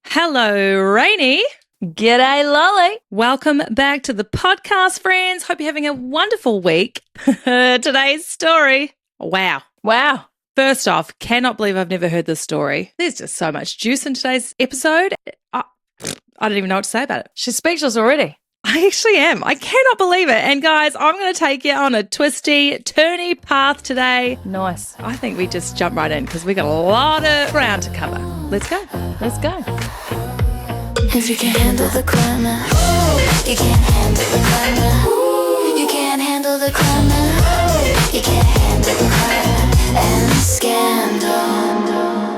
Hello, Rainey. G'day, Lolly. Welcome back to the podcast, friends. Hope you're having a wonderful week. Today's story. Wow. First off, cannot believe I've never heard this story. There's just so much juice in today's episode. I don't even know what to say about it. She's speechless already. I actually am. I cannot believe it. And guys, I'm going to take you on a twisty, turny path today. Nice. I think we just jump right in because we got a lot of ground to cover. Let's go. Let's go. If you can't handle the climate, you can't handle the climate. You can't handle the climate. You can't handle the climate and scandal.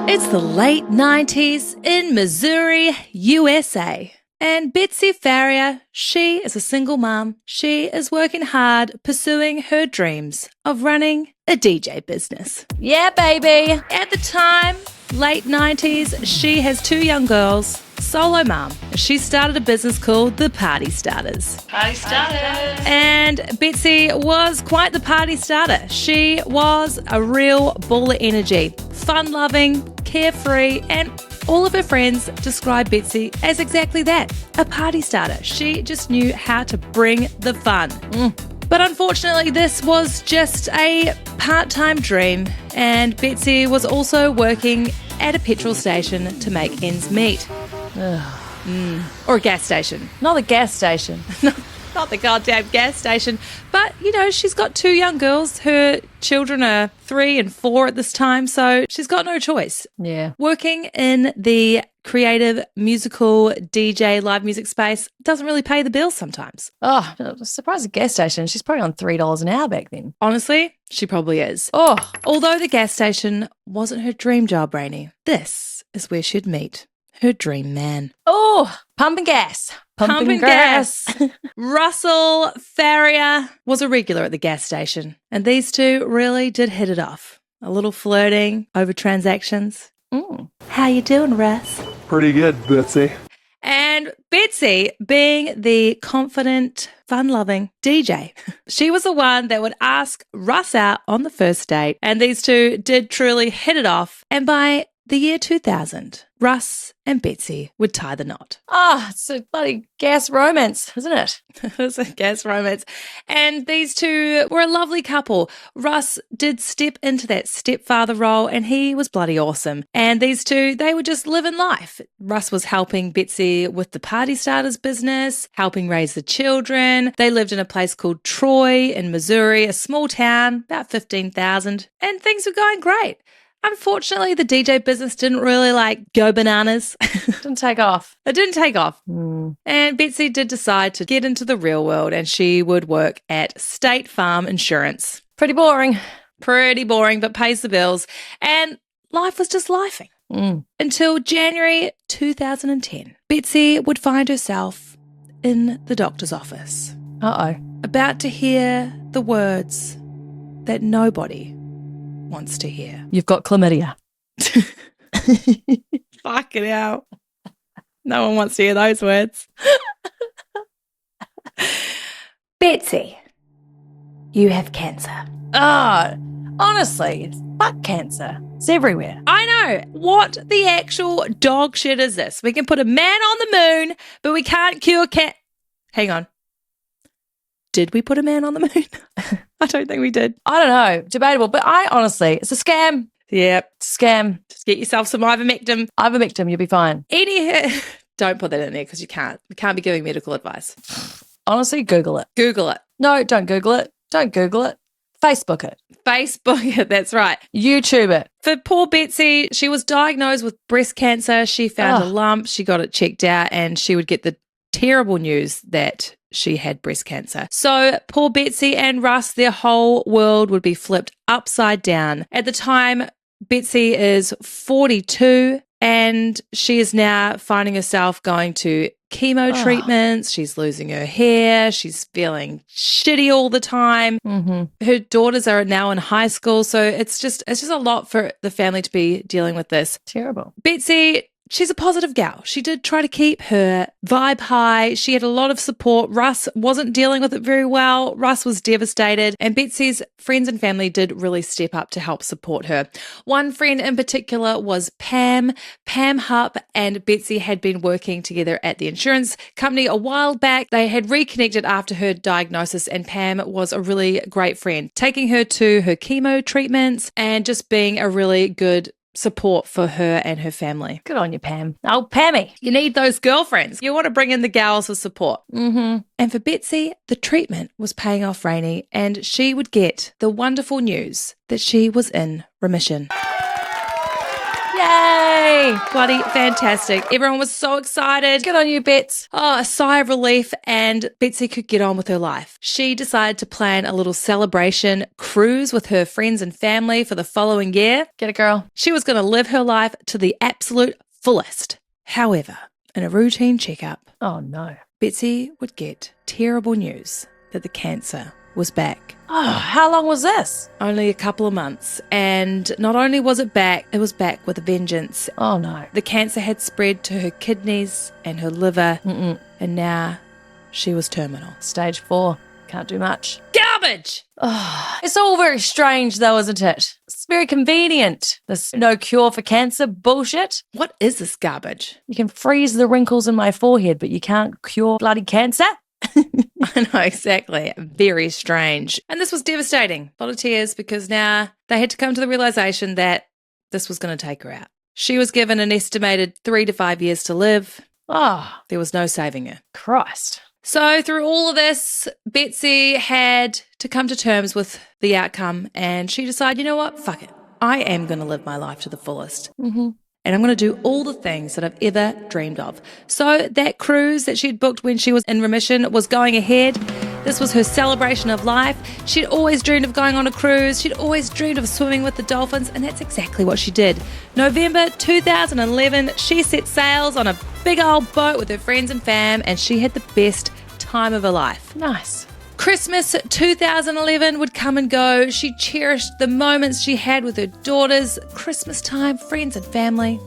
It's the late 90s in Missouri, USA. And Betsy Farrier, she is a single mom. She is working hard pursuing her dreams of running a DJ business. Yeah, baby. At the time, late 90s, she has 2 young girls, solo mom. She started a business called The Party Starters. Party starters. And Betsy was quite the party starter. She was a real ball of energy, fun-loving, carefree, and all of her friends describe Betsy as exactly that, a party starter. She just knew how to bring the fun. But unfortunately, this was just a part-time dream, and Betsy was also working at a petrol station to make ends meet. Or a gas station. Not the gas station. Not the goddamn gas station. But, you know, she's got 2 young girls. Her children are 3 and 4 at this time, so she's got no choice. Yeah. Working in the creative, musical, DJ, live music space doesn't really pay the bills sometimes. Oh, I'm surprised the gas station. She's probably on $3 an hour back then. Honestly, she probably is. Oh. Although the gas station wasn't her dream job, Rainey, this is where she'd meet her dream man. Oh, pumping gas. Pumping gas. Russell Farrier was a regular at the gas station, and these 2 really did hit it off. A little flirting over transactions. How you doing, Russ? Pretty good, Betsy. And Betsy, being the confident, fun-loving DJ, she was the one that would ask Russ out on the first date, and these 2 did truly hit it off. And by the year 2000, Russ and Betsy would tie the knot. Oh, it's a bloody gas romance, isn't it? It was a gas romance. And these 2 were a lovely couple. Russ did step into that stepfather role, and he was bloody awesome. And these 2, they were just living life. Russ was helping Betsy with the Party Starters business, helping raise the children. They lived in a place called Troy in Missouri, a small town, about 15,000, and things were going great. Unfortunately, the DJ business didn't really go bananas. Didn't take off. It didn't take off. And Betsy did decide to get into the real world, and she would work at State Farm Insurance. Pretty boring. Pretty boring, but pays the bills. And life was just lifing. Until January 2010. Betsy would find herself in the doctor's office. Uh-oh. About to hear the words that nobody wants to hear. You've got chlamydia. Fucking hell. No one wants to hear those words. Betsy, you have cancer. Oh, honestly, fuck cancer. It's everywhere. I know. What the actual dog shit is this? We can put a man on the moon, but we can't cure cancer. Hang on. Did we put a man on the moon? I don't think we did. I don't know. Debatable. But honestly, it's a scam. Yep. It's a scam. Just get yourself some ivermectin. Ivermectin, you'll be fine. Don't put that in there because you can't. You can't be giving medical advice. Honestly, Google it. Google it. No, don't Google it. Don't Google it. Facebook it. Facebook it, that's right. YouTube it. For poor Betsy, she was diagnosed with breast cancer. She found a lump. She got it checked out, and she would get the terrible news that she had breast cancer. So poor Betsy and Russ, their whole world would be flipped upside down. At the time, Betsy is 42 and she is now finding herself going to chemo treatments. She's losing her hair. She's feeling shitty all the time. Mm-hmm. Her daughters are now in high school. So it's just a lot for the family to be dealing with this. Terrible. Betsy she's a positive gal. She did try to keep her vibe high. She had a lot of support. Russ wasn't dealing with it very well. Russ was devastated, and Betsy's friends and family did really step up to help support her. One friend in particular was Pam. Pam Hupp and Betsy had been working together at the insurance company a while back. They had reconnected after her diagnosis, and Pam was a really great friend, taking her to her chemo treatments and just being a really good support for her and her family. Good on you, Pam. Oh, Pammy. You need those girlfriends. You want to bring in the gals for support. Mm-hmm. And for Betsy, the treatment was paying off Rainey, and she would get the wonderful news that she was in remission. Yay! Bloody fantastic. Everyone was so excited. Good on you, Bets. Oh, a sigh of relief, and Betsy could get on with her life. She decided to plan a little celebration cruise with her friends and family for the following year. Get it, girl. She was going to live her life to the absolute fullest. However, in a routine checkup, Oh, no. Betsy would get terrible news that the cancer was back. Oh, how long was this? Only a couple of months. And not only was it back with a vengeance. Oh, no. The cancer had spread to her kidneys and her liver, and now she was terminal. Stage 4. Can't do much. Garbage! Oh, it's all very strange, though, isn't it? It's very convenient. There's no cure for cancer bullshit. What is this garbage? You can freeze the wrinkles in my forehead, but you can't cure bloody cancer. I know, exactly. Very strange. And this was devastating. A lot of tears, because now they had to come to the realization that this was going to take her out. She was given an estimated 3 to 5 years to live. Oh, There was no saving her. Christ. So through all of this, Betsy had to come to terms with the outcome, and she decided, you know what? Fuck it. I am going to live my life to the fullest. Mm-hmm. And I'm going to do all the things that I've ever dreamed of. So that cruise that she had booked when she was in remission was going ahead. This was her celebration of life. She'd always dreamed of going on a cruise. She'd always dreamed of swimming with the dolphins, and that's exactly what she did. November 2011, she set sails on a big old boat with her friends and fam, and she had the best time of her life. Nice. Christmas 2011 would come and go. She cherished the moments she had with her daughters, Christmas time, friends and family.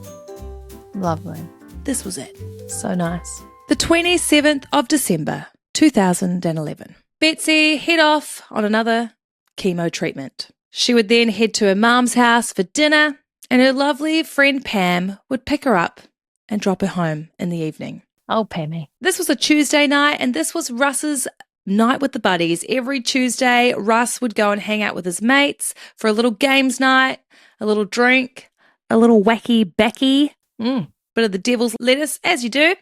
Lovely. This was it. So nice. The 27th of December 2011. Betsy head off on another chemo treatment. She would then head to her mum's house for dinner, and her lovely friend Pam would pick her up and drop her home in the evening. Oh, Pammy. This was a Tuesday night, and this was Russ's night with the buddies. Every Tuesday, Russ would go and hang out with his mates for a little games night, a little drink, a little wacky backy, bit of the devil's lettuce, as you do.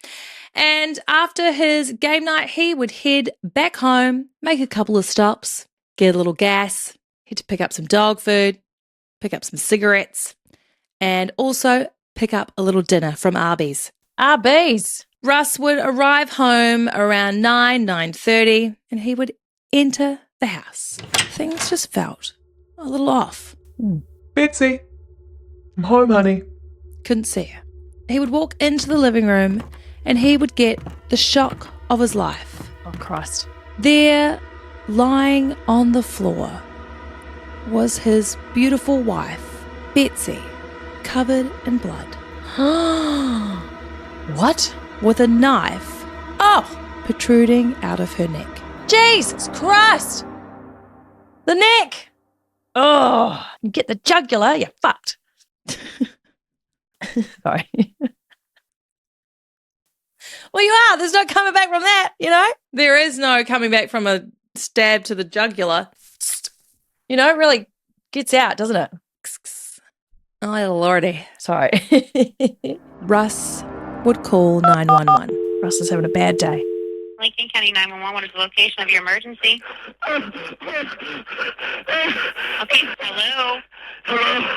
And after his game night, he would head back home, make a couple of stops, get a little gas, head to pick up some dog food, pick up some cigarettes, and also pick up a little dinner from Arby's. Arby's. Russ would arrive home around 9:30, and he would enter the house. Things just felt a little off. Betsy, I'm home, honey. Couldn't see her. He would walk into the living room, and he would get the shock of his life. Oh, Christ. There, lying on the floor, was his beautiful wife, Betsy, covered in blood. What? With a knife protruding out of her neck. Jesus Christ! The neck! Oh, you get the jugular, you're fucked. Sorry. Well, you are. There's no coming back from that, you know? There is no coming back from a stab to the jugular. You know, it really gets out, doesn't it? Oh, lordy. Sorry. Russ would call 911. Russ is having a bad day. Lincoln County 911, what is the location of your emergency? Okay, hello? Hello?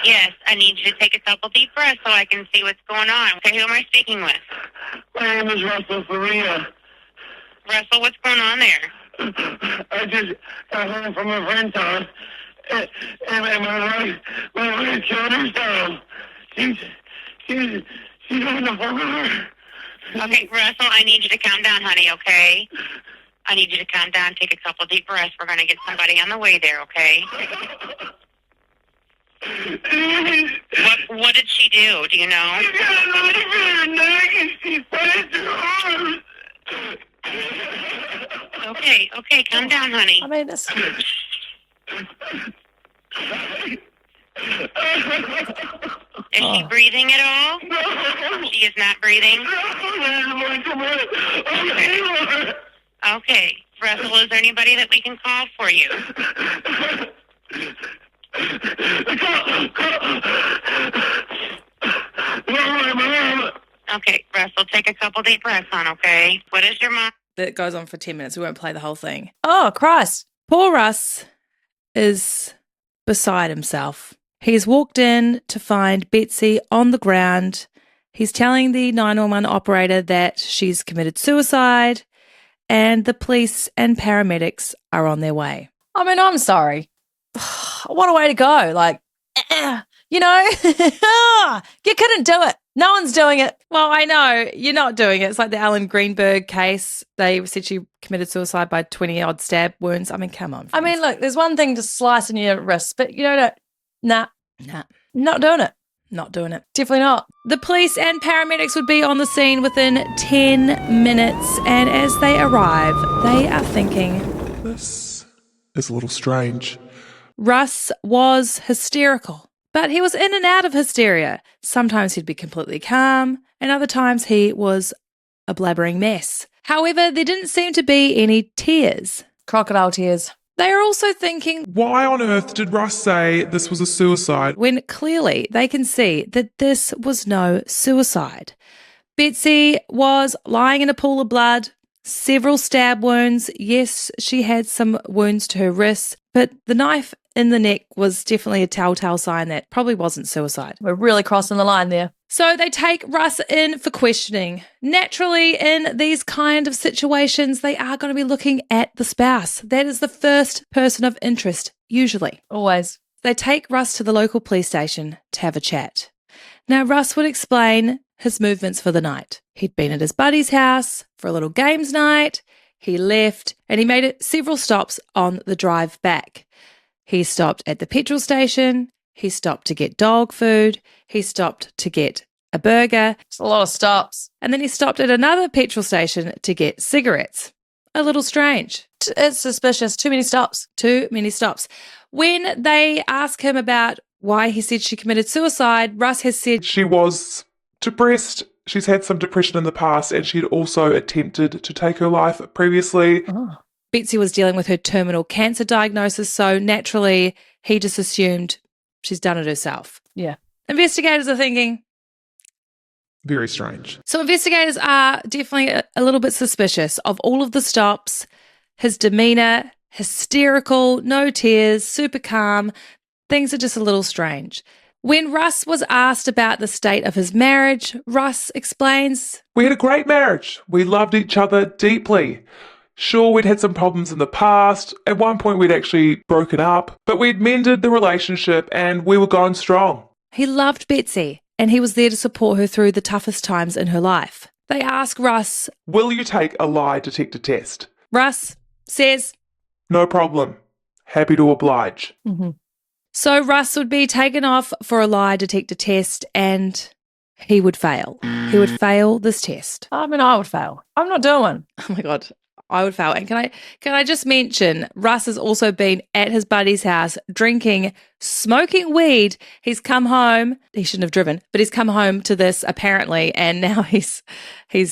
Yes, I need you to take a couple deep breaths so I can see what's going on. Okay, who am I speaking with? My name is Russell Faria. Russell, what's going on there? I just got home from a friend's house, and my wife killed herself. She's on the floor. Okay, Russell, I need you to calm down, honey, okay? I need you to calm down, take a couple deep breaths. We're going to get somebody on the way there, okay? What did she do? Do you know? She got a knife in her neck and she sliced her arms. Okay, calm down, honey. I mean, this. Is she breathing at all? No. She is not breathing? Okay. Russell, is there anybody that we can call for you? My mom. Okay, Russell, take a couple deep breaths on, okay? What is your mom? That goes on for 10 minutes. We won't play the whole thing. Oh, Christ. Poor Russ is beside himself. He's walked in to find Betsy on the ground. He's telling the 911 operator that she's committed suicide, and the police and paramedics are on their way. I mean, I'm sorry. What a way to go. Like, you know, you couldn't do it. No one's doing it. Well, I know you're not doing it. It's like the Alan Greenberg case. They said she committed suicide by 20-odd stab wounds. I mean, come on. I mean, look, there's one thing to slicing your wrist, but you know, nah, not doing it. Not doing it. Definitely not. The police and paramedics would be on the scene within 10 minutes, and as they arrive, they are thinking, This is a little strange. Russ was hysterical, but he was in and out of hysteria. Sometimes he'd be completely calm, and other times he was a blabbering mess. However, there didn't seem to be any tears. Crocodile tears. They are also thinking, Why on earth did Russ say this was a suicide? when clearly they can see that this was no suicide. Betsy was lying in a pool of blood, several stab wounds. Yes, she had some wounds to her wrists, but the knife in the neck was definitely a telltale sign that probably wasn't suicide. We're really crossing the line there. So they take Russ in for questioning. Naturally, in these kind of situations, they are going to be looking at the spouse. That is the first person of interest, usually. Always. They take Russ to the local police station to have a chat. Now, Russ would explain his movements for the night. He'd been at his buddy's house for a little games night. He left and he made it several stops on the drive back. He stopped at the petrol station. He stopped to get dog food. He stopped to get a burger. It's a lot of stops. And then he stopped at another petrol station to get cigarettes. A little strange. It's suspicious. Too many stops. Too many stops. When they ask him about why he said she committed suicide, Russ has said She was depressed. She's had some depression in the past, and she'd also attempted to take her life previously. Oh. Betsy was dealing with her terminal cancer diagnosis, so naturally he just assumed she's done it herself. Yeah. Investigators are thinking. Very strange. So investigators are definitely a little bit suspicious of all of the stops, his demeanour, hysterical, no tears, super calm. Things are just a little strange. When Russ was asked about the state of his marriage, Russ explains, We had a great marriage. We loved each other deeply. Sure, we'd had some problems in the past. At one point, we'd actually broken up, but we'd mended the relationship and we were going strong. he loved Betsy and he was there to support her through the toughest times in her life. They ask Russ. Will you take a lie detector test? Russ says, No problem. Happy to oblige. Mm-hmm. so Russ would be taken off for a lie detector test and he would fail. He would fail this test. I mean, I would fail. I'm not doing one. Oh my God, I would fail. And can I just mention, Russ has also been at his buddy's house drinking, smoking weed. He's come home. He shouldn't have driven, but he's come home to this apparently, and now he's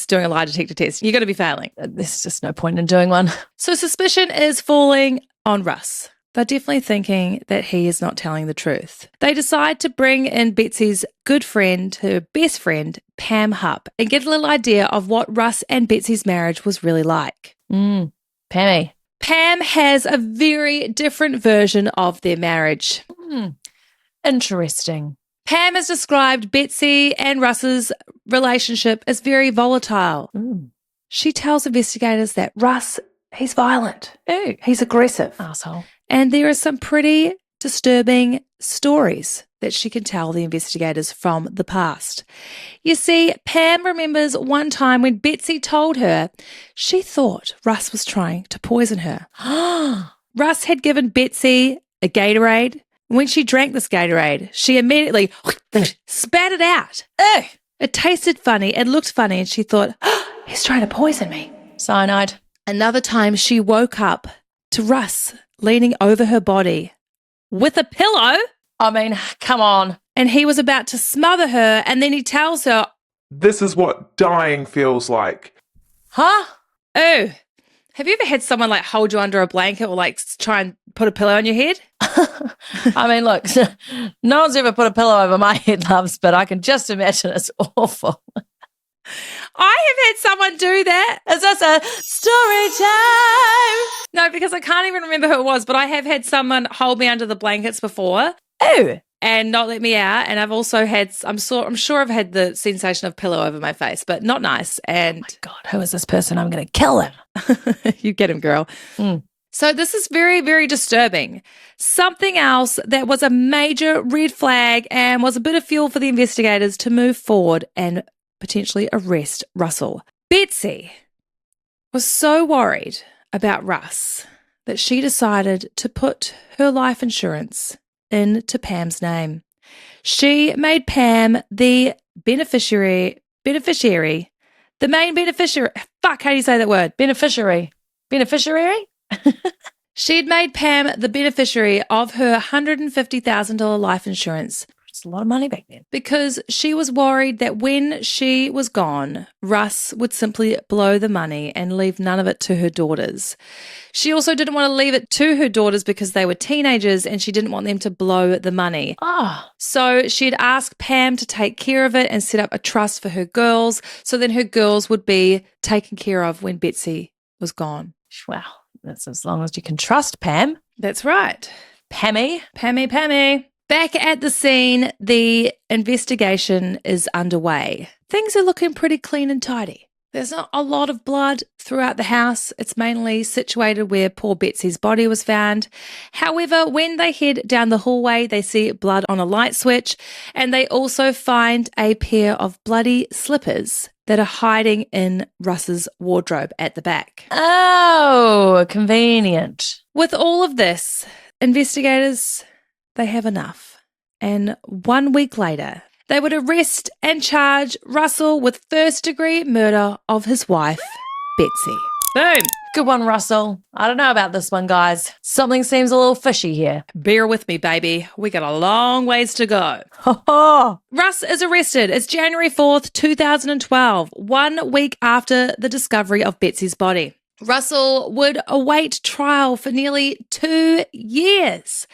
doing a lie detector test. You're going to be failing. There's just no point in doing one. So suspicion is falling on Russ. They're definitely thinking that he is not telling the truth. They decide to bring in Betsy's good friend, her best friend, Pam Hupp, and get a little idea of what Russ and Betsy's marriage was really like. Pammy. Pam has a very different version of their marriage. Interesting. Pam has described Betsy and Russ's relationship as very volatile. She tells investigators that Russ, he's violent. Ooh. He's aggressive. Asshole. And there are some pretty disturbing stories that she can tell the investigators from the past. You see, Pam remembers one time when Betsy told her she thought Russ was trying to poison her. Russ had given Betsy a Gatorade When she drank this Gatorade, she immediately spat it out. Ew. It tasted funny, it looked funny, and she thought, oh, he's trying to poison me. Cyanide. Another time she woke up to Russ leaning over her body with a pillow, I mean, come on. and he was about to smother her, and then he tells her, This is what dying feels like. Huh? oh, have you ever had someone like hold you under a blanket or like try and put a pillow on your head? I mean, look, no one's ever put a pillow over my head, loves, but I can just imagine it's awful. I have had someone do that. Is this a story time? No, because I can't even remember who it was, but I have had someone hold me under the blankets before Ew. and not let me out. And I've also had, I'm sure I've had the sensation of pillow over my face, but not nice. And God, who is this person? I'm going to kill him. you get him, girl. So this is very, very disturbing. Something else that was a major red flag and was a bit of fuel for the investigators to move forward and potentially arrest Russell. Betsy was so worried about Russ that she decided to put her life insurance into Pam's name. She made Pam the beneficiary, the main beneficiary. Fuck, how do you say that word? Beneficiary. She'd made Pam the beneficiary of her $150,000 life insurance It's a lot of money back then. because she was worried that when she was gone, Russ would simply blow the money and leave none of it to her daughters. She also didn't want to leave it to her daughters because they were teenagers and she didn't want them to blow the money. Oh, So she'd ask Pam to take care of it and set up a trust for her girls so then her girls would be taken care of when Betsy was gone. wow. That's as long as you can trust Pam. That's right. Pammy. Pammy. Back at the scene, the investigation is underway. Things are looking pretty clean and tidy. There's not a lot of blood throughout the house. It's mainly situated where poor Betsy's body was found. However, when they head down the hallway, they see blood on a light switch, and they also find a pair of bloody slippers that are hiding in Russ's wardrobe at the back. Oh, convenient. With all of this, investigators, they have enough. And 1 week later, they would arrest and charge Russell with first-degree murder of his wife, Betsy. Boom. Good one, Russell. I don't know about this one, guys. Something seems a little fishy here. Bear with me, baby. We got a long ways to go. Ho ho. Russ is arrested. It's January 4th, 2012, 1 week after the discovery of Betsy's body. Russell would await trial for nearly 2 years.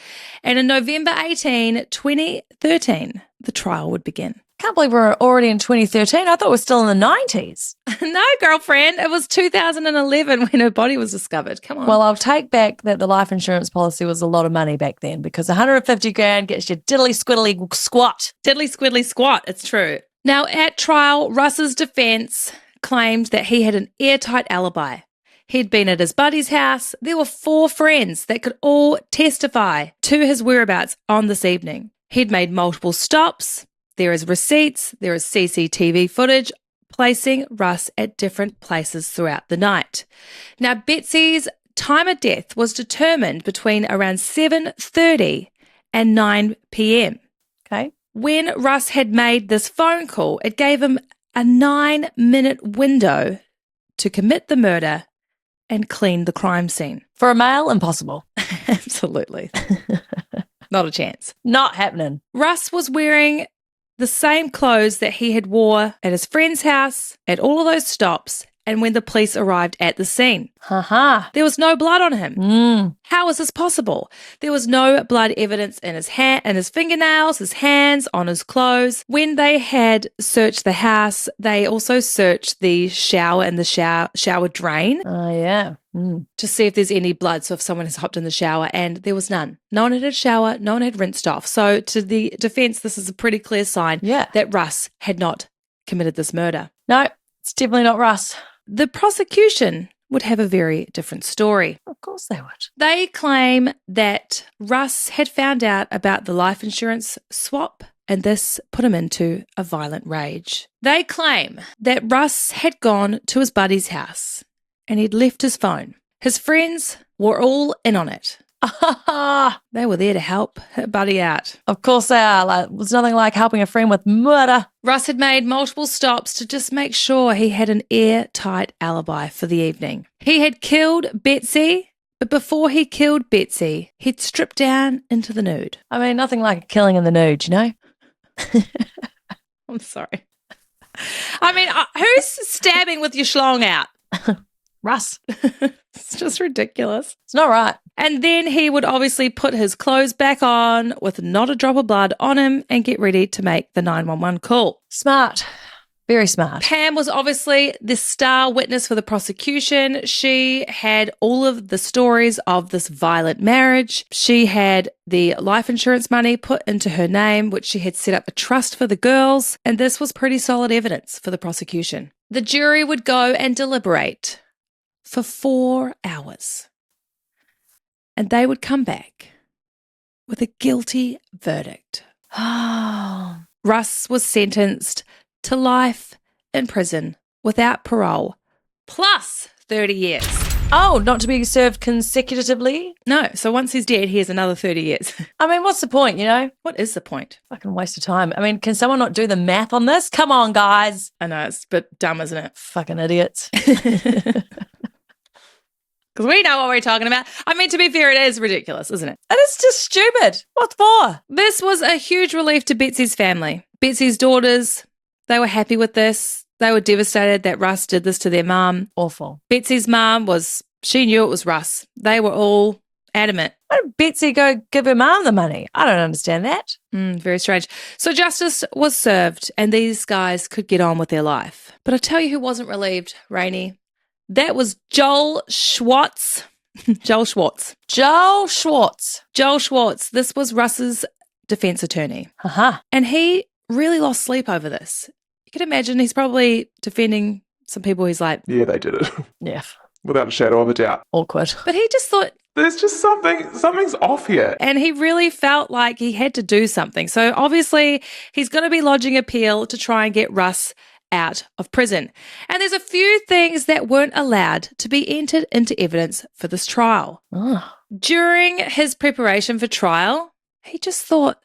And in November 18, 2013, the trial would begin. Can't believe we're already in 2013. I thought we're still in the 90s. No, girlfriend. It was 2011 when her body was discovered. Come on. Well, I'll take back that the life insurance policy was a lot of money back then because 150 grand gets you diddly squiddly squat. diddly squiddly squat. It's true. Now, at trial, Russ's defense claimed that he had an airtight alibi. He'd been at his buddy's house. There were 4 friends that could all testify to his whereabouts on this evening. He'd made multiple stops. There is receipts. There is CCTV footage placing Russ at different places throughout the night. Now, Betsy's time of death was determined between around 7:30 and 9 p.m. Okay. When Russ had made this phone call, it gave him a 9-minute window to commit the murder and clean the crime scene. For a male, impossible. Absolutely. Not a chance. Not happening. Russ was wearing the same clothes that he had wore at his friend's house, at all of those stops, and when the police arrived at the scene. Ha. There was no blood on him. How is this possible? There was no blood evidence in his hand, in his fingernails, his hands, on his clothes. When they had searched the house, they also searched the shower and the shower drain Oh, yeah. to see if there's any blood. So if someone has hopped in the shower, and there was none. No one had a shower, no one had rinsed off. So to the defense, this is a pretty clear sign that Russ had not committed this murder. No, it's definitely not Russ. The prosecution would have a very different story. Of course they would. They claim that Russ had found out about the life insurance swap, and this put him into a violent rage. They claim that Russ had gone to his buddy's house and he'd left his phone. His friends were all in on it. They were there to help her buddy out. Of course they are. Like, there's nothing like helping a friend with murder. Russ had made multiple stops to just make sure he had an airtight alibi for the evening. He had killed Betsy, but before he killed Betsy, he'd stripped down into the nude. I mean, nothing like a killing in the nude, you know? I'm sorry. I mean, who's stabbing with your schlong out? Russ. It's just ridiculous. It's not right. And then he would obviously put his clothes back on with not a drop of blood on him and get ready to make the 911 call. Smart. Very smart. Pam was obviously the star witness for the prosecution. She had all of the stories of this violent marriage. She had the life insurance money put into her name, which she had set up a trust for the girls. And this was pretty solid evidence for the prosecution. The jury would go and deliberate for 4 hours. And they would come back with a guilty verdict. Oh. Russ was sentenced to life in prison without parole, plus 30 years. Oh, not to be served consecutively? No, so once he's dead, he has another 30 years. I mean, what's the point, you know? What is the point? Fucking waste of time. I mean, can someone not do the math on this? Come on, guys. I know, it's a bit dumb, isn't it? Fucking idiots. Because we know what we're talking about. I mean, to be fair, it is ridiculous, isn't it? And it's just stupid. What for? This was a huge relief to Betsy's family. Betsy's daughters, they were happy with this. They were devastated that Russ did this to their mum. Awful. Betsy's mum she knew it was Russ. They were all adamant. Why did Betsy go give her mum the money? I don't understand that. Very strange. So justice was served and these guys could get on with their life. But I tell you who wasn't relieved, Rainey. That was Joel Schwartz. Joel Schwartz. Joel Schwartz. Joel Schwartz. This was Russ's defense attorney. Uh-huh. And he really lost sleep over this. You can imagine he's probably defending some people he's like, Yeah, they did it. Yeah. Without a shadow of a doubt. Awkward. but he just thought, There's just something's off here. and he really felt like he had to do something. So obviously he's going to be lodging appeal to try and get Russ out of prison. And there's a few things that weren't allowed to be entered into evidence for this trial. Oh. During his preparation for trial, he just thought,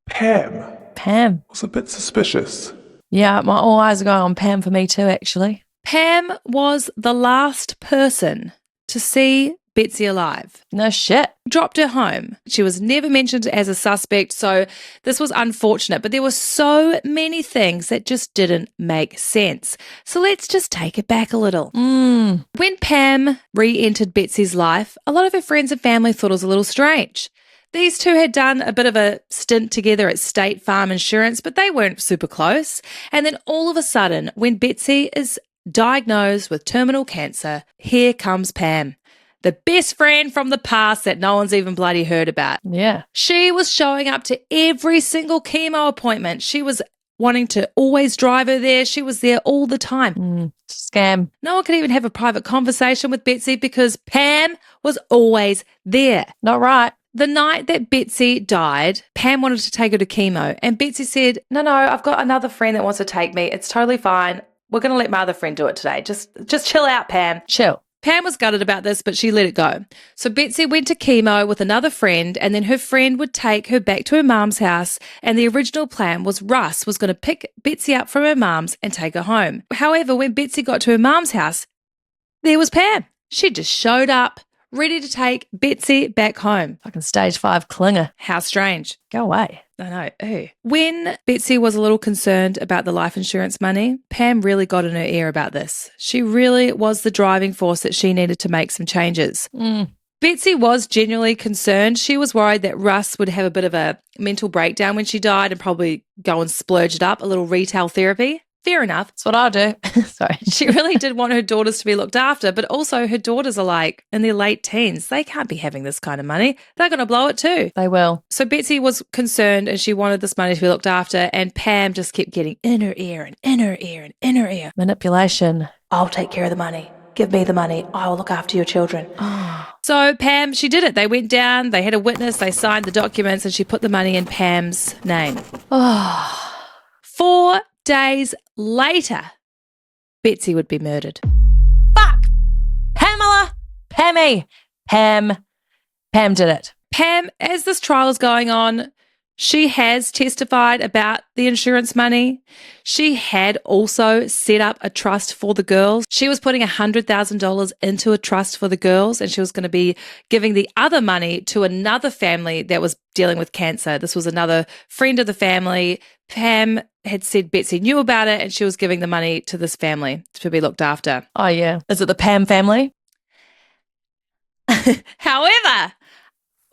Pam was a bit suspicious. Yeah, all eyes are going on Pam for me too, actually. Pam was the last person to see Betsy alive. No shit. Dropped her home. She was never mentioned as a suspect, so this was unfortunate. But there were so many things that just didn't make sense. So let's just take it back a little. When Pam re-entered Betsy's life, a lot of her friends and family thought it was a little strange. These two had done a bit of a stint together at State Farm Insurance, but they weren't super close. And then all of a sudden, when Betsy is diagnosed with terminal cancer, here comes Pam, the best friend from the past that no one's even bloody heard about. Yeah. She was showing up to every single chemo appointment. She was wanting to always drive her there. She was there all the time. Scam. No one could even have a private conversation with Betsy because Pam was always there. Not right. The night that Betsy died, Pam wanted to take her to chemo, and Betsy said, no, I've got another friend that wants to take me. It's totally fine. We're going to let my other friend do it today. Just chill out, Pam. Chill. Pam was gutted about this, but she let it go. So Betsy went to chemo with another friend, and then her friend would take her back to her mum's house, and the original plan was Russ was going to pick Betsy up from her mum's and take her home. However, when Betsy got to her mum's house, there was Pam. She just showed up, ready to take Betsy back home. Fucking stage 5 clinger. How strange. Go away. I know. Ew. When Betsy was a little concerned about the life insurance money, Pam really got in her ear about this. She really was the driving force that she needed to make some changes. Betsy was genuinely concerned. She was worried that Russ would have a bit of a mental breakdown when she died and probably go and splurge it up, a little retail therapy. Fair enough. That's what I'll do. Sorry. She really did want her daughters to be looked after, but also her daughters are like in their late teens. They can't be having this kind of money. They're going to blow it too. They will. So Betsy was concerned and she wanted this money to be looked after, and Pam just kept getting in her ear and in her ear and in her ear. Manipulation. I'll take care of the money. Give me the money. I will look after your children. So Pam, she did it. They went down, they had a witness, they signed the documents, and she put the money in Pam's name. 4 days later, Betsy would be murdered. Fuck! Pamela! Pammy! Pam. Pam did it. Pam, as this trial is going on, she has testified about the insurance money. She had also set up a trust for the girls. She was putting $100,000 into a trust for the girls, and she was going to be giving the other money to another family that was dealing with cancer. This was another friend of the family. Pam had said Betsy knew about it, and she was giving the money to this family to be looked after. Oh, yeah. Is it the Pam family? However,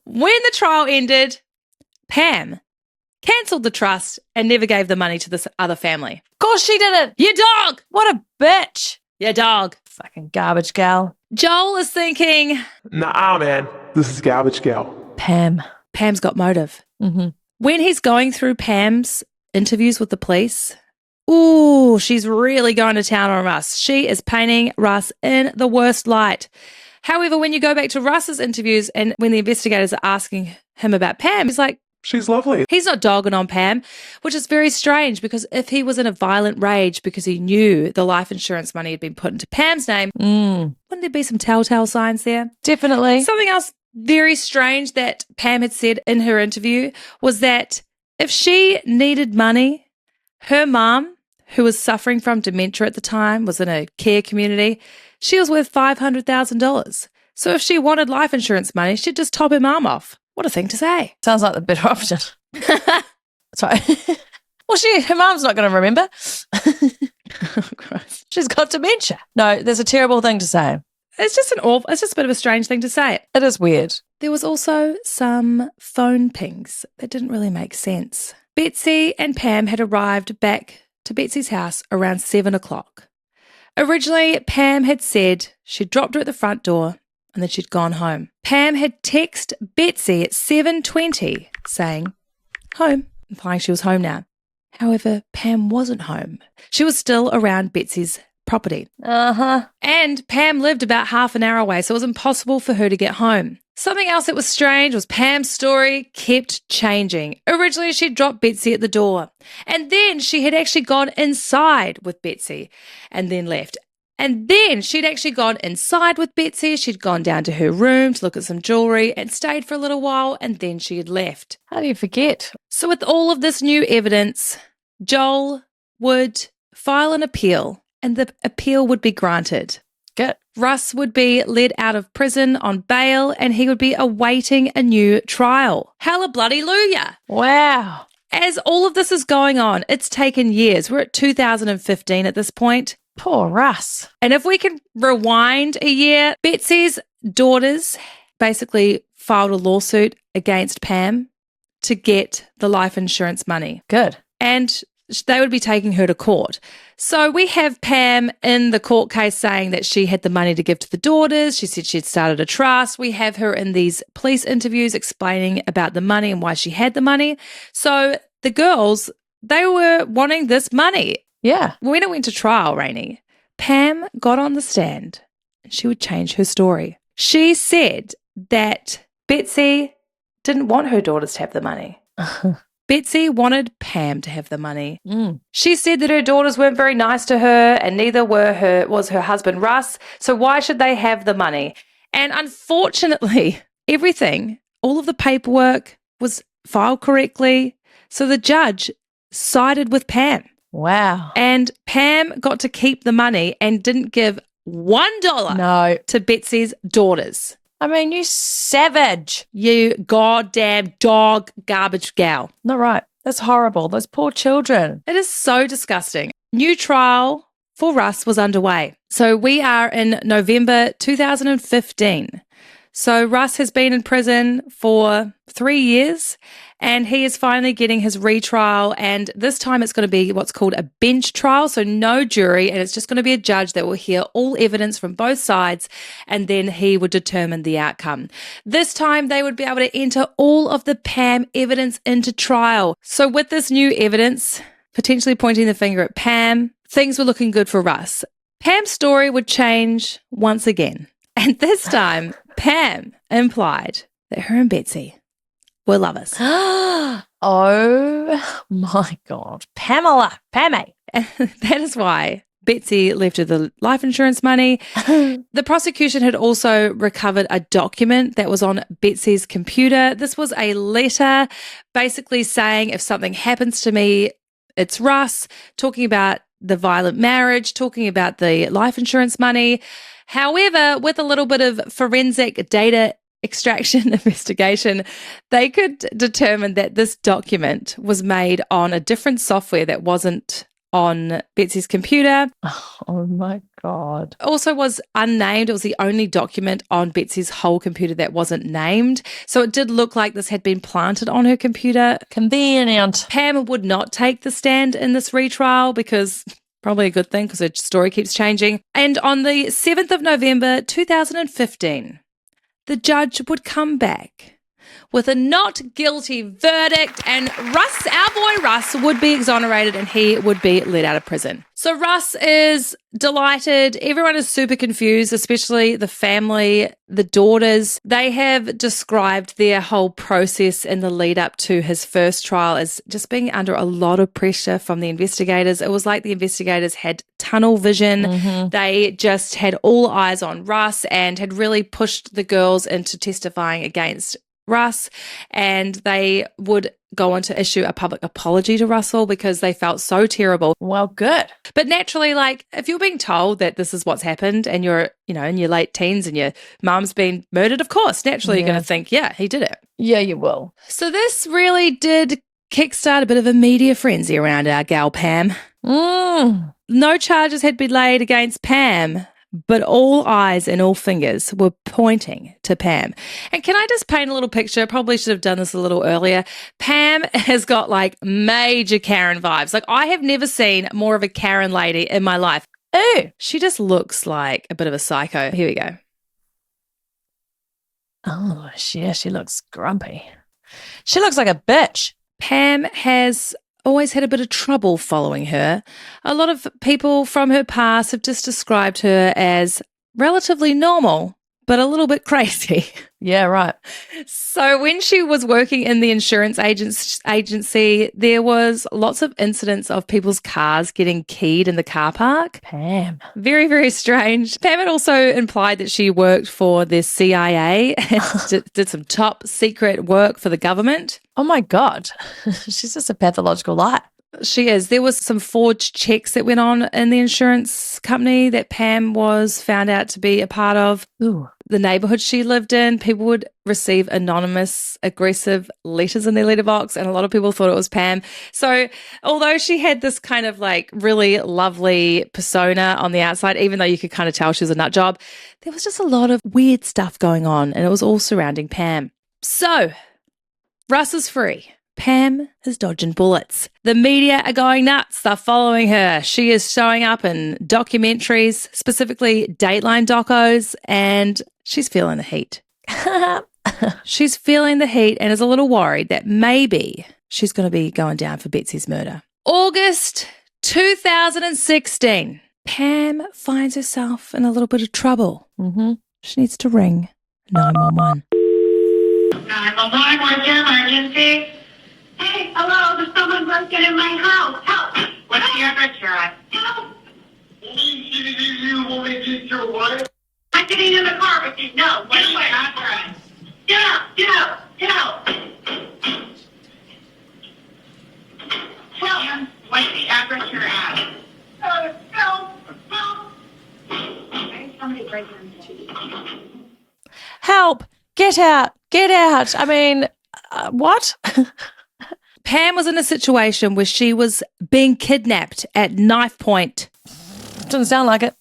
when the trial ended, Pam cancelled the trust and never gave the money to this other family. Of course she didn't. You dog! What a bitch. You dog. Fucking garbage gal. Joel is thinking, Nah, man. This is garbage gal. Pam. Pam's got motive. Mm-hmm. When he's going through Pam's interviews with the police, ooh, she's really going to town on Russ. She is painting Russ in the worst light. However, when you go back to Russ's interviews and when the investigators are asking him about Pam, he's like, She's lovely. he's not dogging on Pam, which is very strange because if he was in a violent rage because he knew the life insurance money had been put into Pam's name, wouldn't there be some telltale signs there? Definitely. Something else very strange that Pam had said in her interview was that if she needed money, her mum, who was suffering from dementia at the time, was in a care community, she was worth $500,000. So if she wanted life insurance money, she'd just top her mum off. What a thing to say. Sounds like the better option. Sorry. Well, her mum's not going to remember. Oh, Christ. She's got dementia. No, there's a terrible thing to say. It's just a bit of a strange thing to say. It is weird. There was also some phone pings that didn't really make sense. Betsy and Pam had arrived back to Betsy's house around 7 o'clock. Originally, Pam had said she'd dropped her at the front door and then she'd gone home. Pam had texted Betsy at 7:20 saying, home, implying she was home now. However, Pam wasn't home. She was still around Betsy's property. Uh-huh. And Pam lived about half an hour away, so it was impossible for her to get home. Something else that was strange was Pam's story kept changing. Originally, she'd dropped Betsy at the door, and then she had actually gone inside with Betsy and then left. And then she'd actually gone inside with Betsy. She'd gone down to her room to look at some jewelry and stayed for a little while, and then she had left. How do you forget? So with all of this new evidence, Joel would file an appeal, and the appeal would be granted. Good. Russ would be let out of prison on bail and he would be awaiting a new trial. Hallelujah. Wow. As all of this is going on, it's taken years. We're at 2015 at this point. Poor Russ. And if we can rewind a year, Betsy's daughters basically filed a lawsuit against Pam to get the life insurance money. Good. And they would be taking her to court. So we have Pam in the court case saying that she had the money to give to the daughters. She said she'd started a trust. We have her in these police interviews explaining about the money and why she had the money. So the girls, they were wanting this money. Yeah. When it went to trial, Rainey, Pam got on the stand and she would change her story. She said that Betsy didn't want her daughters to have the money. Betsy wanted Pam to have the money. She said that her daughters weren't very nice to her and neither was her husband Russ, so why should they have the money? And unfortunately, everything, all of the paperwork was filed correctly, so the judge sided with Pam. Wow. And Pam got to keep the money and didn't give $1 to Betsy's daughters. I mean, you savage. You goddamn dog garbage gal. Not right. That's horrible. Those poor children. It is so disgusting. New trial for Russ was underway. So we are in November 2015. So Russ has been in prison for 3 years and he is finally getting his retrial, and this time it's going to be what's called a bench trial, so no jury, and it's just going to be a judge that will hear all evidence from both sides and then he would determine the outcome. This time they would be able to enter all of the Pam evidence into trial. So with this new evidence, potentially pointing the finger at Pam, things were looking good for Russ. Pam's story would change once again, and this time Pam implied that her and Betsy were lovers. Oh my God. Pammy. And that is why Betsy left her the life insurance money. The prosecution had also recovered a document that was on Betsy's computer. This was a letter basically saying, if something happens to me, it's Russ, talking about the violent marriage, talking about the life insurance money. However, with a little bit of forensic data extraction investigation, they could determine that this document was made on a different software that wasn't on Betsy's computer. Oh my God. Also was unnamed. It was the only document on Betsy's whole computer that wasn't named. So it did look like this had been planted on her computer. Convenient. Pam would not take the stand in this retrial because probably a good thing because her story keeps changing. And on the 7th of November 2015, the judge would come back with a not guilty verdict, and Russ, our boy Russ, would be exonerated and he would be let out of prison. So Russ is delighted. Everyone is super confused, especially the family, the daughters. They have described their whole process in the lead up to his first trial as just being under a lot of pressure from the investigators. It was like the investigators had tunnel vision. They just had all eyes on Russ and had really pushed the girls into testifying against Russ, and they would go on to issue a public apology to Russell because they felt so terrible. Well, good. But naturally, like, if you're being told that this is what's happened and you're, you know, in your late teens and your mum's been murdered, of course, naturally you're going to think, yeah, he did it. Yeah, you will. So this really did kickstart a bit of a media frenzy around our gal Pam. No charges had been laid against Pam, but all eyes and all fingers were pointing to Pam. And can I just paint a little picture? Probably should have done this a little earlier. Pam has got like major Karen vibes. Like, I have never seen more of a Karen lady in my life. Ooh. She just looks like a bit of a psycho. Here we go. Oh, she looks grumpy. She looks like a bitch. Pam has always had a bit of trouble following her. A lot of people from her past have just described her as relatively normal, but a little bit crazy. Yeah, right. So when she was working in the insurance agency, there was lots of incidents of people's cars getting keyed in the car park. Pam. Very, very strange. Pam had also implied that she worked for the CIA and did some top secret work for the government. Oh my God. She's just a pathological liar. She is. There was some forged checks that went on in the insurance company that Pam was found out to be a part of. Ooh. The neighborhood she lived in, people would receive anonymous, aggressive letters in their letterbox, and a lot of people thought it was Pam. So although she had this kind of like really lovely persona on the outside, even though you could kind of tell she was a nut job, there was just a lot of weird stuff going on, and it was all surrounding Pam. So Russ is free. Pam is dodging bullets. The media are going nuts. They're following her. She is showing up in documentaries, specifically Dateline docos, and she's feeling the heat. She's feeling the heat and is a little worried that maybe she's going to be going down for Betsy's murder. August 2016. Pam finds herself in a little bit of trouble. She needs to ring 911. 911, what's your emergency? Hey, hello, there's someone broken in my house. Help! What's the address you're at? Help! You want me to get your wife? I'm getting in the car with you. No, what's your address? Get out! Get out! Get out! Help! What's the address you're at? Help! Help! Somebody breaking into you. Help! Get out! Get out! I mean, what? Pam was in a situation where she was being kidnapped at knife point. Doesn't sound like it.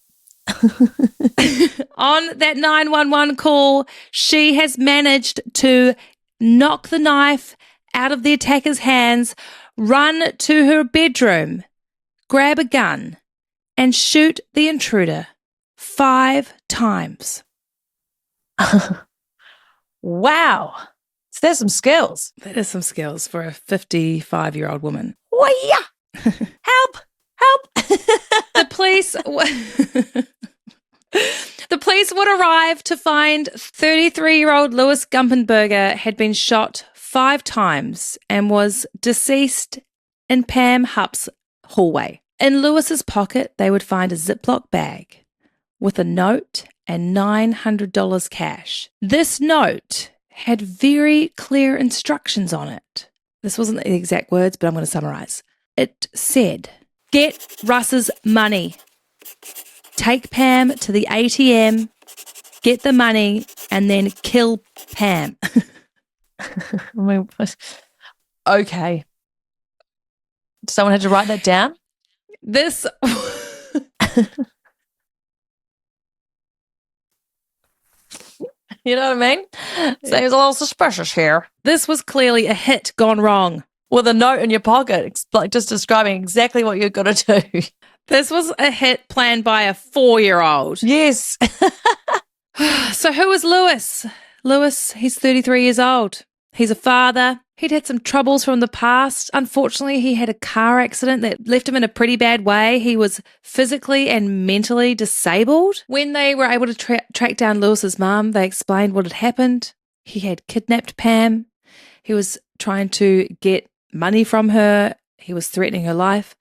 On that 911 call, she has managed to knock the knife out of the attacker's hands, run to her bedroom, grab a gun, and shoot the intruder 5 times. Wow. So there's some skills. That is some skills for a 55-year-old woman. Oh, yeah. Help! Help! The police would arrive to find 33-year-old Louis Gumpenberger had been shot 5 times and was deceased in Pam Hupp's hallway. In Lewis's pocket, they would find a Ziploc bag with a note and $900 cash. This note had very clear instructions on it. This wasn't the exact words, but I'm going to summarize. It said, "Get Russ's money. Take Pam to the ATM, get the money, and then kill Pam." Okay. Someone had to write that down? This You know what I mean? Seems a little suspicious here. this was clearly a hit gone wrong. With a note in your pocket, like just describing exactly what you're going to do. This was a hit planned by a 4-year-old. Yes. So who is Lewis? Lewis, he's 33 years old. He's a father. He'd had some troubles from the past. Unfortunately, he had a car accident that left him in a pretty bad way. He was physically and mentally disabled. When they were able to track down Lewis's mum, they explained what had happened. He had kidnapped Pam. He was trying to get money from her. He was threatening her life.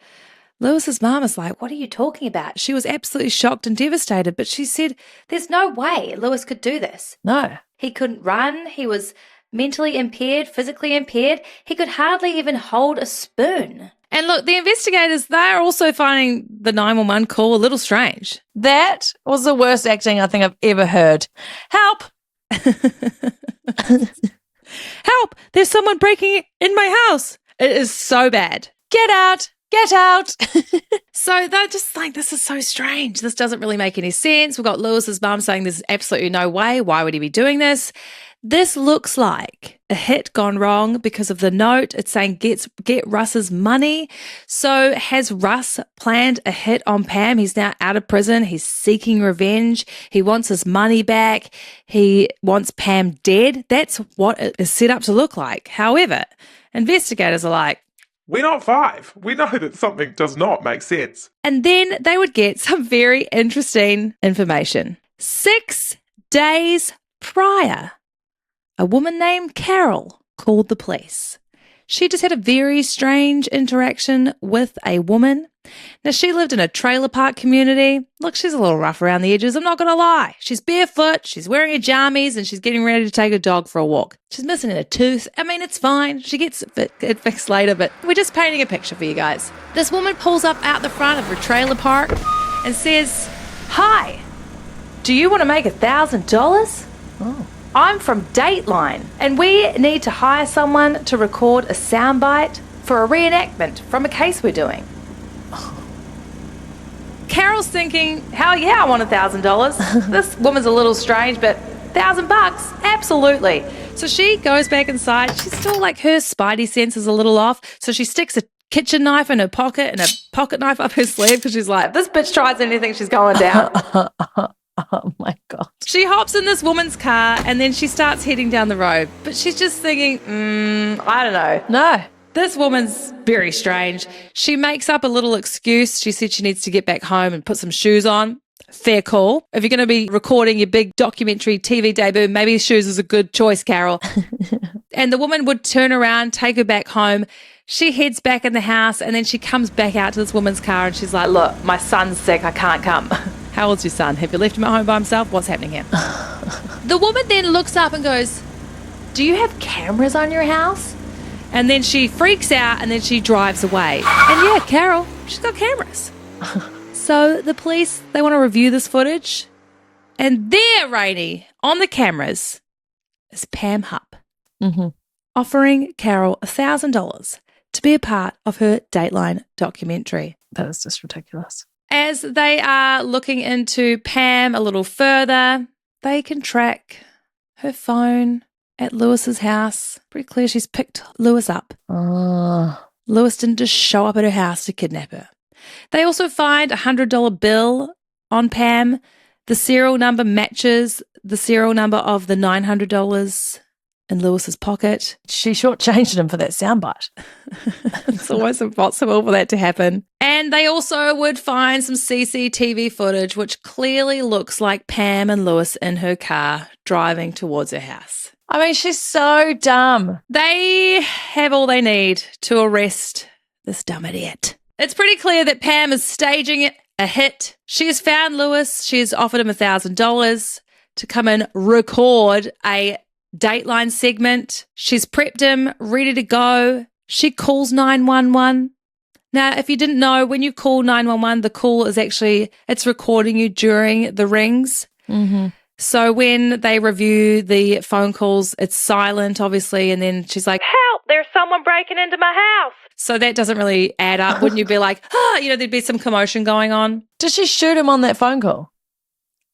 Lewis's mum is like, "What are you talking about?" She was absolutely shocked and devastated, but she said, "There's no way Lewis could do this. No. He couldn't run. He was mentally impaired, physically impaired. He could hardly even hold a spoon." And look, the investigators, they're also finding the 911 call a little strange. That was the worst acting I think I've ever heard. Help! "Help! There's someone breaking in my house." It is so bad. Get out! Get out! So they're just like, this is so strange. This doesn't really make any sense. We've got Lewis's mum saying there's absolutely no way. Why would he be doing this? This looks like a hit gone wrong because of the note. It's saying get Russ's money. So has Russ planned a hit on Pam? He's now out of prison. He's seeking revenge. He wants his money back. He wants Pam dead. That's what it is set up to look like. However, investigators are like, We're not 5. We know that something does not make sense. and then they would get some very interesting information. 6 days prior, a woman named Carol called the police. She just had a very strange interaction with a woman. Now, she lived in a trailer park community. Look, she's a little rough around the edges, I'm not going to lie. She's barefoot, she's wearing her jammies, and she's getting ready to take her dog for a walk. She's missing a tooth. I mean, it's fine. She gets it fixed later, but we're just painting a picture for you guys. This woman pulls up out the front of her trailer park and says, "Hi, do you want to make $1,000? Oh. I'm from Dateline, and we need to hire someone to record a soundbite for a reenactment from a case we're doing." Carol's thinking, hell yeah, I want $1,000. This woman's a little strange, but $1,000, absolutely. So she goes back inside. She's still like, her spidey sense is a little off. So she sticks a kitchen knife in her pocket and a pocket knife up her sleeve because she's like, this bitch tries anything, she's going down. Oh my God. She hops in this woman's car and then she starts heading down the road. But she's just thinking, I don't know. No. This woman's very strange. She makes up a little excuse. She said she needs to get back home and put some shoes on. Fair call. If you're going to be recording your big documentary TV debut, maybe shoes is a good choice, Carol. And the woman would turn around, take her back home. She heads back in the house and then she comes back out to this woman's car and she's like, look, my son's sick. I can't come. How old's your son? Have you left him at home by himself? What's happening here? The woman then looks up and goes, do you have cameras on your house? And then she freaks out and then she drives away. And yeah, Carol, she's got cameras. So the police, they want to review this footage. And there, Rainey, on the cameras, is Pam Hupp offering Carol $1,000 to be a part of her Dateline documentary. That is just ridiculous. As they are looking into Pam a little further, they can track her phone at Lewis's house. Pretty clear she's picked Lewis up. Oh. Lewis didn't just show up at her house to kidnap her. They also find a $100 bill on Pam. The serial number matches the serial number of the $900 in Lewis's pocket. She shortchanged him for that soundbite. It's almost impossible for that to happen. And they also would find some CCTV footage, which clearly looks like Pam and Lewis in her car driving towards her house. I mean, she's so dumb. They have all they need to arrest this dumb idiot. It's pretty clear that Pam is staging a hit. She has found Lewis. She has offered him $1,000 to come and record a Dateline segment. She's prepped him, ready to go. She calls 911. Now, if you didn't know, when you call 911, the call is actually, it's recording you during the rings. Mm-hmm. So when they review the phone calls, it's silent, obviously, and then she's like, help, there's someone breaking into my house. So that doesn't really add up. Wouldn't you be like, there'd be some commotion going on? Did she shoot him on that phone call?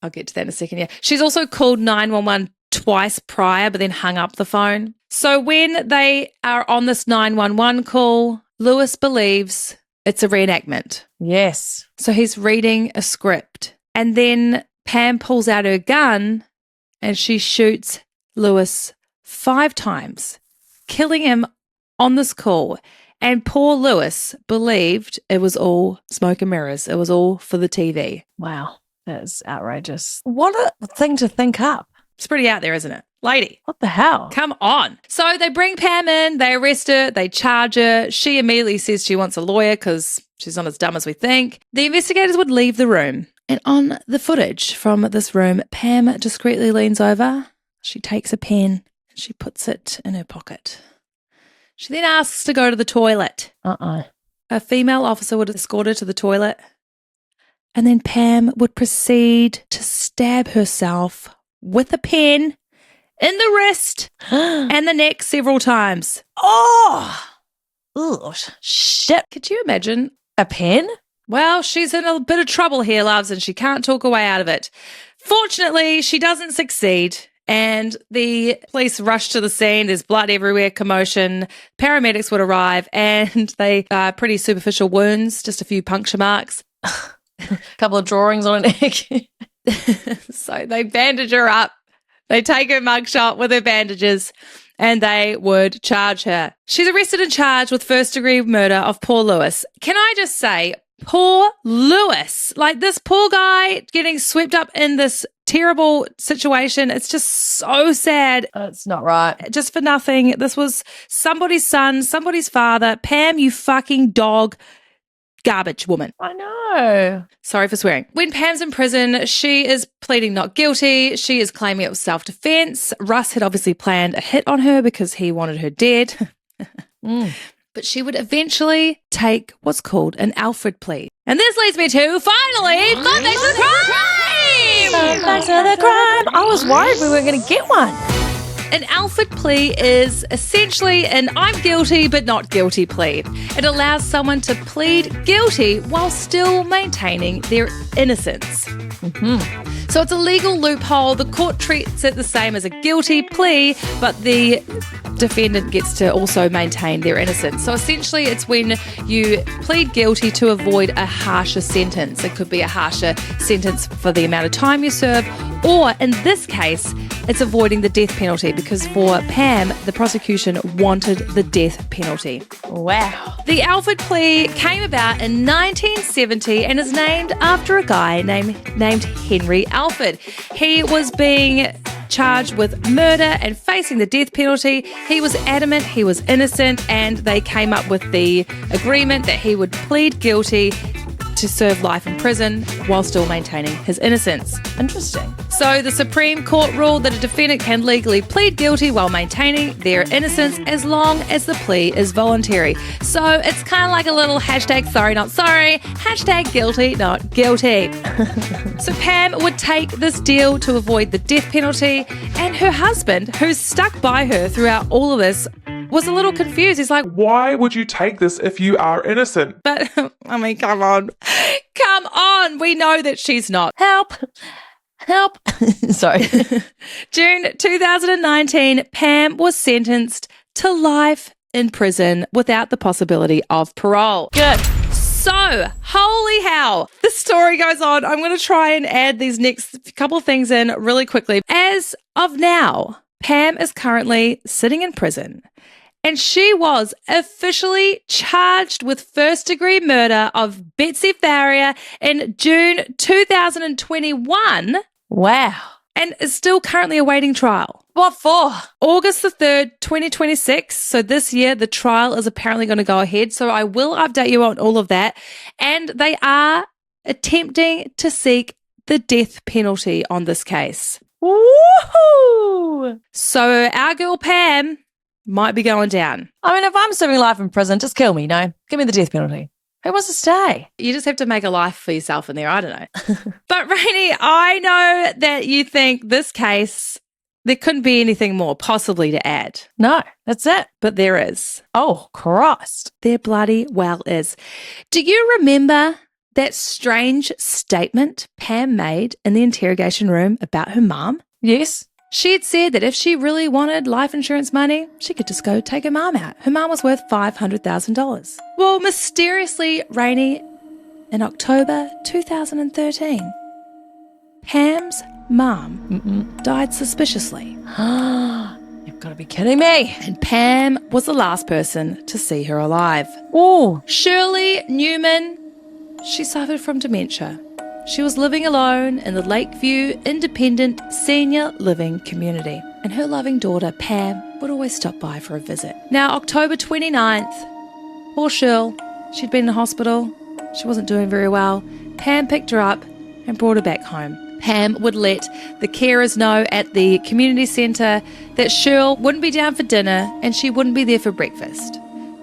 I'll get to that in a second, yeah. She's also called 911 twice prior, but then hung up the phone. So when they are on this 911 call, Lewis believes it's a reenactment. Yes. So he's reading a script. And then Pam pulls out her gun and she shoots Lewis 5 times, killing him on this call. And poor Lewis believed it was all smoke and mirrors. It was all for the TV. Wow. That is outrageous. What a thing to think up. It's pretty out there, isn't it? Lady. What the hell? Come on. So they bring Pam in, they arrest her, they charge her. She immediately says she wants a lawyer because she's not as dumb as we think. The investigators would leave the room. And on the footage from this room, Pam discreetly leans over. She takes a pen and she puts it in her pocket. She then asks to go to the toilet. A female officer would escort her to the toilet. And then Pam would proceed to stab herself with a pen in the wrist and the neck several times. Oh! Ugh, shit. Could you imagine? A pen? Well, she's in a bit of trouble here, loves, and she can't talk her way out of it. Fortunately, she doesn't succeed, and the police rush to the scene. There's blood everywhere, commotion. Paramedics would arrive, and they are pretty superficial wounds, just a few puncture marks. A couple of drawings on her neck. So they bandage her up. They take her mugshot with her bandages, and they would charge her. She's arrested and charged with first-degree murder of poor Lewis. Can I just say, poor Lewis, like this poor guy getting swept up in this terrible situation. It's just so sad. It's not right. Just for nothing. This was somebody's son, somebody's father. Pam, you fucking dog. Garbage woman. I know. Sorry for swearing. When Pam's in prison, she is pleading not guilty. She is claiming it was self-defense. Russ had obviously planned a hit on her because he wanted her dead. But she would eventually take what's called an Alfred plea. And this leads me to, finally, Fun Facts of the Crime! Fun Facts of the Crime. I was worried we weren't going to get one. An Alfred plea is essentially an I'm guilty but not guilty plea. It allows someone to plead guilty while still maintaining their innocence. So it's a legal loophole. The court treats it the same as a guilty plea, but the defendant gets to also maintain their innocence. So essentially it's when you plead guilty to avoid a harsher sentence. It could be a harsher sentence for the amount of time you serve, or in this case, it's avoiding the death penalty because for Pam, the prosecution wanted the death penalty. Wow. The Alfred plea came about in 1970 and is named after a guy named Henry Alfred. He was being charged with murder and facing the death penalty. He was adamant he was innocent, and they came up with the agreement that he would plead guilty to serve life in prison while still maintaining his innocence. Interesting. So the Supreme Court ruled that a defendant can legally plead guilty while maintaining their innocence as long as the plea is voluntary. So it's kind of like a little hashtag sorry not sorry, hashtag guilty not guilty. So Pam would take this deal to avoid the death penalty, and her husband, who's stuck by her throughout all of this, was a little confused. He's like, Why would you take this if you are innocent? but I mean, come on. Come on. We know that she's not. Help. Sorry. June 2019, Pam was sentenced to life in prison without the possibility of parole. Good. So, holy hell, the story goes on. I'm going to try and add these next couple of things in really quickly. As of now, Pam is currently sitting in prison, and she was officially charged with first-degree murder of Betsy in June 2021. Wow. and is still currently awaiting trial. What for? August the 3rd, 2026. So this year, the trial is apparently going to go ahead. So I will update you on all of that. And they are attempting to seek the death penalty on this case. Woohoo! So our girl Pam might be going down. I mean, if I'm serving life in prison, just kill me, no? Give me the death penalty. Who wants to stay? You just have to make a life for yourself in there. I don't know. But Rainey, I know that you think this case, there couldn't be anything more possibly to add. No, that's it. But there is. Oh, Christ. There bloody well is. Do you remember that strange statement Pam made in the interrogation room about her mum? Yes. She had said that if she really wanted life insurance money, she could just go take her mum out. Her mum was worth $500,000. Well, mysteriously, Rainey, in October 2013, Pam's mum died suspiciously. You've got to be kidding me. And Pam was the last person to see her alive. Oh, Shirley Newman, she suffered from dementia. She was living alone in the Lakeview Independent Senior Living Community, and her loving daughter, Pam, would always stop by for a visit. Now, October 29th, poor Shirl, she'd been in hospital. She wasn't doing very well. Pam picked her up and brought her back home. Pam would let the carers know at the community centre that Shirl wouldn't be down for dinner and she wouldn't be there for breakfast.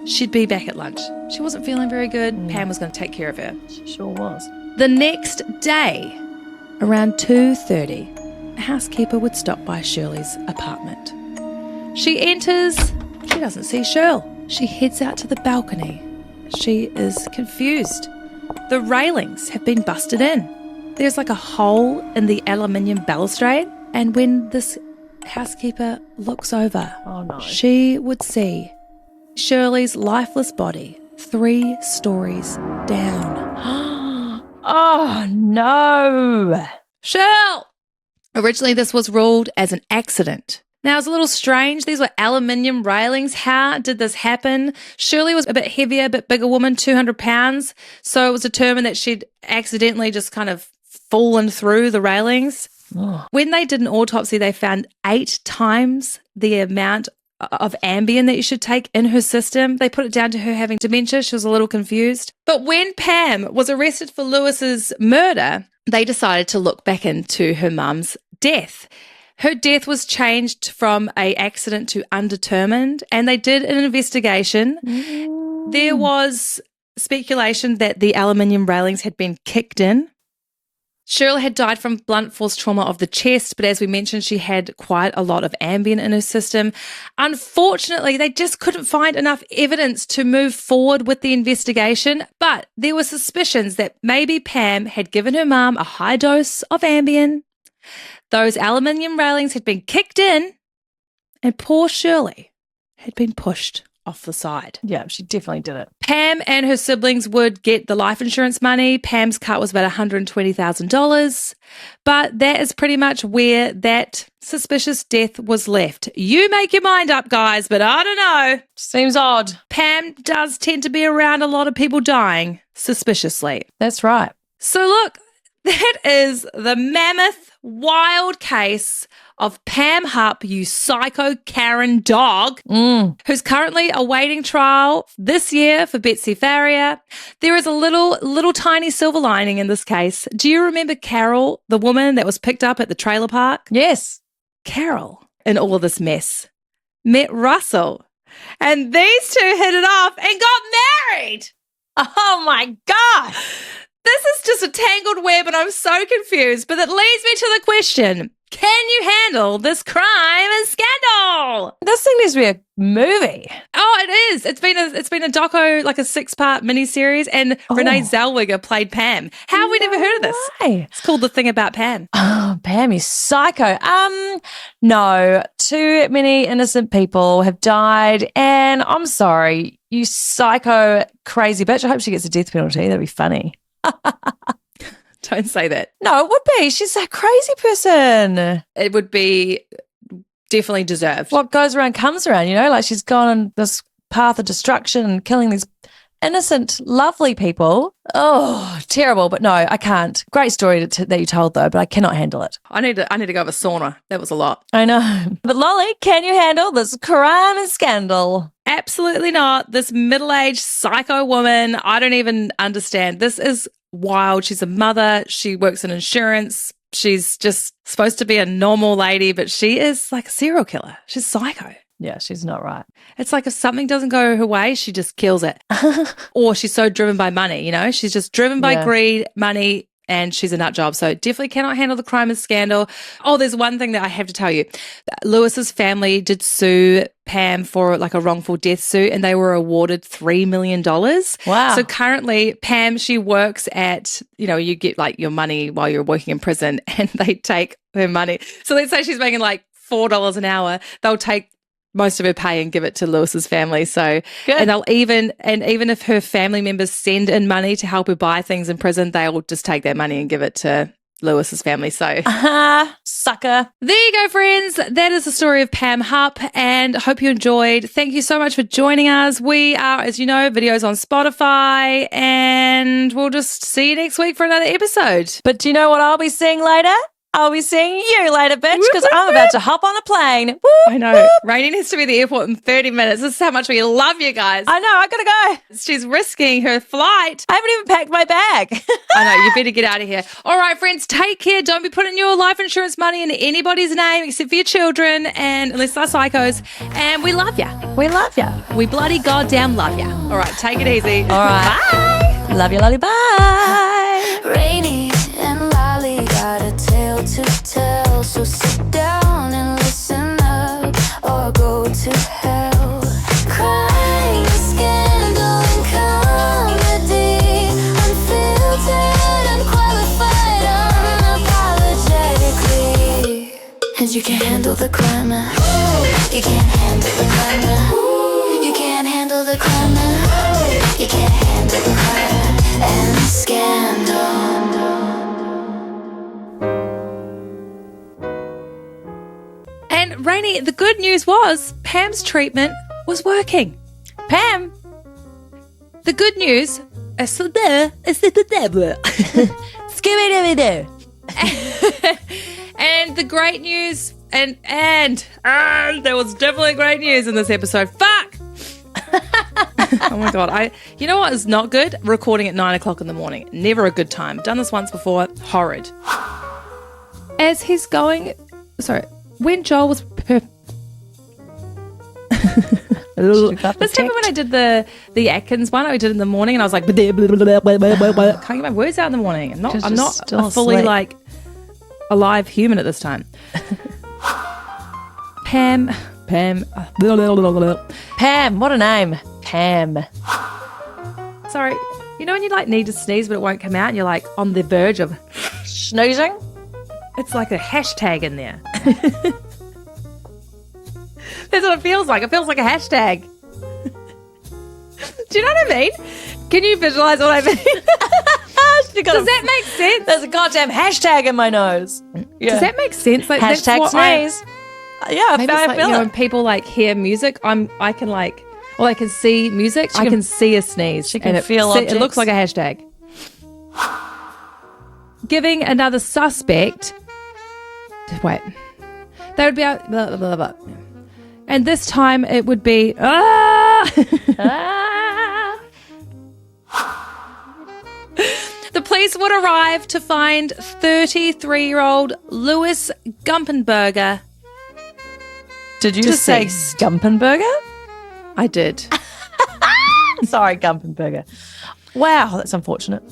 She'd be back at lunch. She wasn't feeling very good. Pam was going to take care of her. she sure was. The next day, around 2:30, a housekeeper would stop by Shirley's apartment. She enters. She doesn't see Shirl. She heads out to the balcony. She is confused. The railings have been busted in. There's like a hole in the aluminium balustrade, and when this housekeeper looks over, Oh, no. she would see Shirley's lifeless body 3 stories down. Oh, no. Shirl! Originally, this was ruled as an accident. Now, it's a little strange. These were aluminium railings. How did this happen? Shirley was a bit heavier, a bit bigger woman, 200 pounds. So it was determined that she'd accidentally just kind of fallen through the railings. Oh. When they did an autopsy, they found 8 times the amount of Ambien that you should take in her system. They put it down to her having dementia. She was a little confused. But when Pam was arrested for Lewis's murder, they decided to look back into her mum's death. Her death was changed from an accident to undetermined, and they did an investigation. There was speculation that the aluminium railings had been kicked in. Shirley had died from blunt force trauma of the chest, but as we mentioned, she had quite a lot of Ambien in her system. Unfortunately, they just couldn't find enough evidence to move forward with the investigation, but there were suspicions that maybe Pam had given her mum a high dose of Ambien. Those aluminium railings had been kicked in, and poor Shirley had been pushed off the side. Yeah, she definitely did it. Pam and her siblings would get the life insurance money. Pam's cut was about $120,000, but that is pretty much where that suspicious death was left. You make your mind up, guys, but I don't know. Seems odd. Pam does tend to be around a lot of people dying suspiciously. That's right. So look, that is the mammoth, wild case of Pam Hupp, you psycho Karen dog, who's currently awaiting trial this year for Betsy Farrier. There is a little tiny silver lining in this case. Do you remember Carol, the woman that was picked up at the trailer park? Yes. Carol, in all of this mess, met Russell, and these two hit it off and got married. Oh, my God. This is just a tangled web and I'm so confused, but that leads me to the question, can you handle this crime and scandal? This thing needs to be a movie. Oh, it is. It's been a doco, like a 6-part miniseries, and Renee Zellweger played Pam. How have we never heard of this? Way. It's called The Thing About Pam. Oh, Pam is psycho. No, too many innocent people have died, and I'm sorry, you psycho crazy bitch. I hope she gets a death penalty. That'd be funny. Don't say that. No, it would be. She's a crazy person. It would be definitely deserved. What goes around comes around, you know? Like she's gone on this path of destruction and killing these innocent, lovely people. Oh, terrible. But no, I can't. Great story that you told, though, but I cannot handle it. I need to go have a sauna. That was a lot. I know. But Lolly, can you handle this crime and scandal? Absolutely not. This middle-aged psycho woman, I don't even understand. This is wild. She's a mother. She works in insurance. She's just supposed to be a normal lady, but she is like a serial killer. She's psycho. Yeah, she's not right. It's like if something doesn't go her way, she just kills it. Or she's so driven by money, She's just driven by greed, money, and she's a nut job. So definitely cannot handle the crime and scandal. Oh, there's one thing that I have to tell you. Lewis's family did sue Pam for like a wrongful death suit, and they were awarded $3 million. Wow. So currently Pam, she works at, you get like your money while you're working in prison, and they take her money. So let's say she's making like $4 an hour. They'll take most of her pay and give it to Lewis's family. So, good. And even if her family members send in money to help her buy things in prison, they'll just take that money and give it to Lewis's family. So, sucker. There you go, friends. That is the story of Pam Hupp, and I hope you enjoyed. Thank you so much for joining us. We are, as you know, videos on Spotify, and we'll just see you next week for another episode. But do you know what I'll be seeing later? I'll be seeing you later, bitch, because I'm about to hop on a plane. Whoop, I know. whoop. Rainey needs to be at the airport in 30 minutes. This is how much we love you guys. I know. I got to go. She's risking her flight. I haven't even packed my bag. I know. You better get out of here. All right, friends, take care. Don't be putting your life insurance money in anybody's name except for your children, and unless they're psychos. And we love you. We love you. We bloody goddamn love you. All right, take it easy. All right. Bye. Love you, Lolly. Bye. Rainy and Lolly got a tale to tell, so sit down and listen up or go to hell. Crime, scandal, and comedy, unfiltered, unqualified, unapologetically. And you can't handle the crime, you can't handle the crime, you can't handle the crime, you can't handle the crime and scandal. And Rainey, the good news was Pam's treatment was working. Pam. The good news Scooby-Dooby-Doo. and the great news and there was definitely great news in this episode. Fuck! Oh my God. You know what is not good? Recording at 9 o'clock in the morning. Never a good time. Done this once before. Horrid. As he's going... Sorry. When Joel was... This happened when I did the Atkins one. I did it in the morning and I was like... Can't get my words out in the morning. I'm not a fully like alive human at this time. Pam, what a name. Pam. Sorry. You know when you like need to sneeze but it won't come out and you're like on the verge of Snoozing? It's like a hashtag in there. That's what it feels like. It feels like a hashtag. Do you know what I mean? Can you visualize what I mean? Does that make sense? There's a goddamn hashtag in my nose. Yeah. Does that make sense? Like, hashtag sneeze. Yeah, maybe it's like, feel it. when people like hear music, I can see music. I can see a sneeze. She can and feel it looks like a hashtag. Giving another suspect. Wait. They would be out. Blah, blah, blah, blah. And this time it would be. The police would arrive to find 33-year-old Louis Gumpenberger. Did you say Gumpenberger? I did. Sorry, Gumpenberger. Wow, that's unfortunate.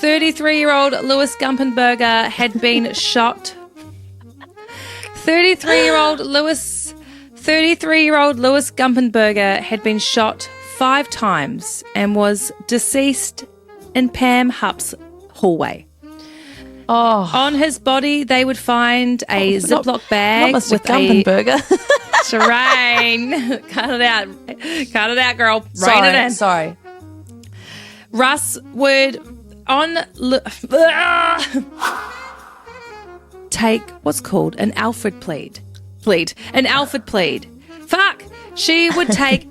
33-year-old Louis Gumpenberger had been shot. 33-year-old Louis Gumpenberger had been shot 5 times and was deceased in Pam Hupp's hallway. Oh. On his body, they would find a Ziploc bag with with Gumpenberger. Shireen. Cut it out. Cut it out, girl. Rein it in. Sorry. Russ would take what's called an Alfred plead. An Alfred plead. Fuck. She would take